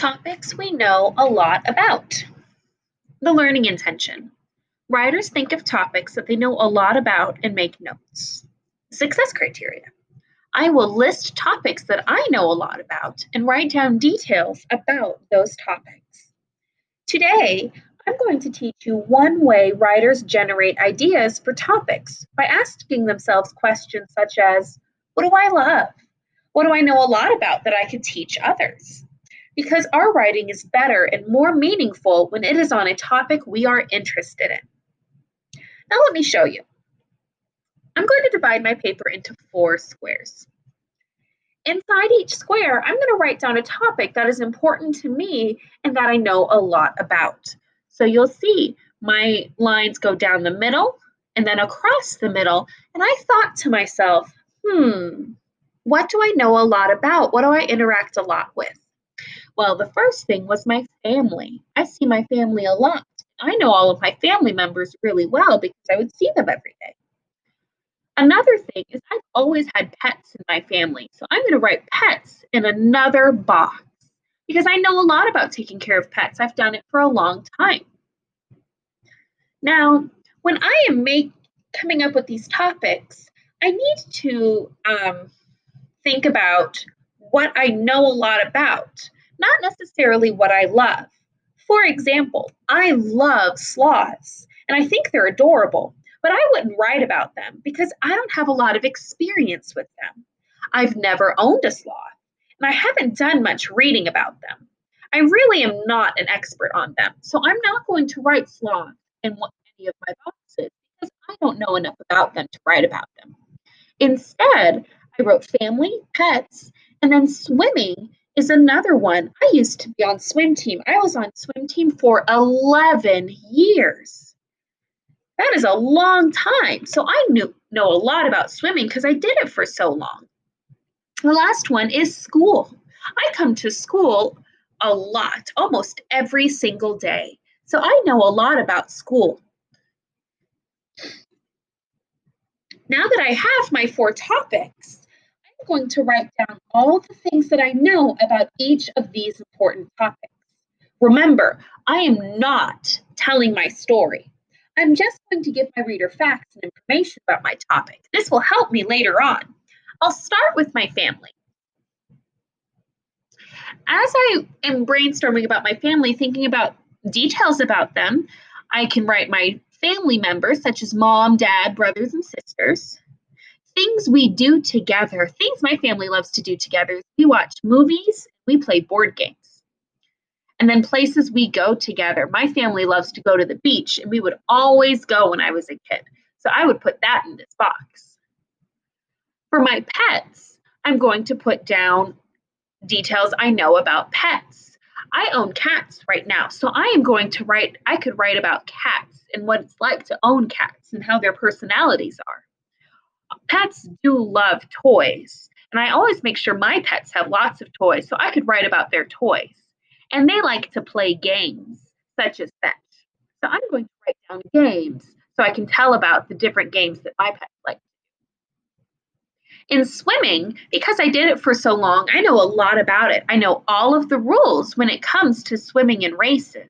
Topics we know a lot about. The learning intention. Writers think of topics that they know a lot about and make notes. Success criteria. I will list topics that I know a lot about and write down details about those topics. Today, I'm going to teach you one way writers generate ideas for topics by asking themselves questions such as, what do I love? What do I know a lot about that I could teach others? Because our writing is better and more meaningful when it is on a topic we are interested in. Now let me show you. I'm going to divide my paper into 4 squares. Inside each square, I'm going to write down a topic that is important to me and that I know a lot about. So you'll see my lines go down the middle and then across the middle, and I thought to myself, what do I know a lot about? What do I interact a lot with? Well, the first thing was my family. I see my family a lot. I know all of my family members really well because I would see them every day. Another thing is I've always had pets in my family, so I'm going to write pets in another box because I know a lot about taking care of pets. I've done it for a long time. Now, when I am coming up with these topics, I need to think about what I know a lot about, not necessarily what I love. For example, I love sloths and I think they're adorable, but I wouldn't write about them because I don't have a lot of experience with them. I've never owned a sloth and I haven't done much reading about them. I really am not an expert on them, so I'm not going to write sloths in any of my boxes because I don't know enough about them to write about them. Instead, I wrote family, pets, and then swimming is another one. I used to be on swim team. I was on swim team for 11 years. That is a long time. So I know a lot about swimming because I did it for so long. The last one is school. I come to school a lot, almost every single day. So I know a lot about school. Now that I have my 4 topics, I'm going to write down all the things that I know about each of these important topics. Remember, I am not telling my story. I'm just going to give my reader facts and information about my topic. This will help me later on. I'll start with my family. As I am brainstorming about my family, thinking about details about them, I can write my family members, such as mom, dad, brothers, and sisters. Things we do together, things my family loves to do together. We watch movies, we play board games. And then places we go together. My family loves to go to the beach, and we would always go when I was a kid. So I would put that in this box. For my pets, I'm going to put down details I know about pets. I own cats right now, so I am going to I could write about cats and what it's like to own cats and how their personalities are. Pets do love toys, and I always make sure my pets have lots of toys, so I could write about their toys. And they like to play games, such as fetch. So I'm going to write down games so I can tell about the different games that my pets like. In swimming, because I did it for so long, I know a lot about it. I know all of the rules when it comes to swimming in races.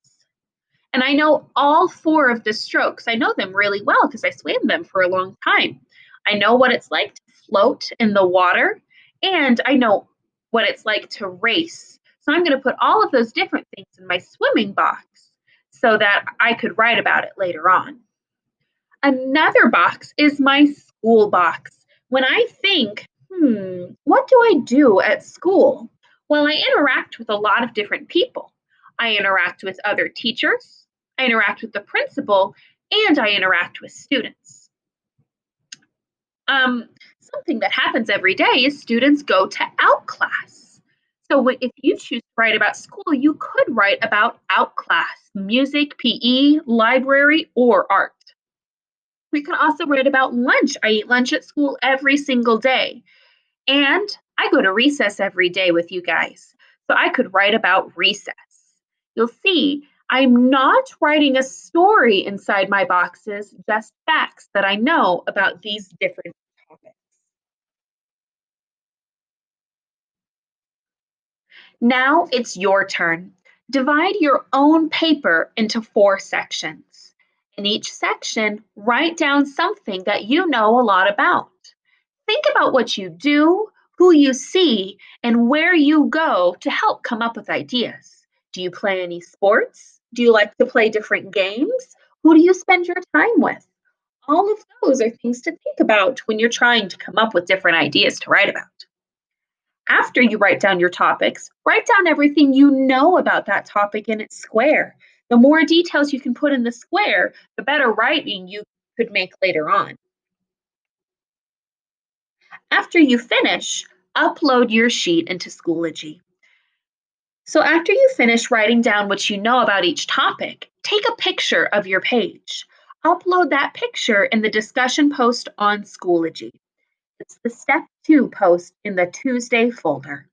And I know all 4 of the strokes. I know them really well because I swam them for a long time. I know what it's like to float in the water, and I know what it's like to race. So I'm going to put all of those different things in my swimming box so that I could write about it later on. Another box is my school box. When I think, what do I do at school? Well, I interact with a lot of different people. I interact with other teachers, I interact with the principal, and I interact with students. Something that happens every day is students go to out class. So if you choose to write about school, you could write about out class, music, PE, library, or art. We can also write about lunch. I eat lunch at school every single day. And I go to recess every day with you guys. So I could write about recess. You'll see I'm not writing a story inside my boxes, just facts that I know about these different topics. Now it's your turn. Divide your own paper into 4 sections. In each section, write down something that you know a lot about. Think about what you do, who you see, and where you go to help come up with ideas. Do you play any sports? Do you like to play different games? Who do you spend your time with? All of those are things to think about when you're trying to come up with different ideas to write about. After you write down your topics, write down everything you know about that topic in its square. The more details you can put in the square, the better writing you could make later on. After you finish, upload your sheet into Schoology. So, after you finish writing down what you know about each topic, take a picture of your page. Upload that picture in the discussion post on Schoology. It's the step 2 post in the Tuesday folder.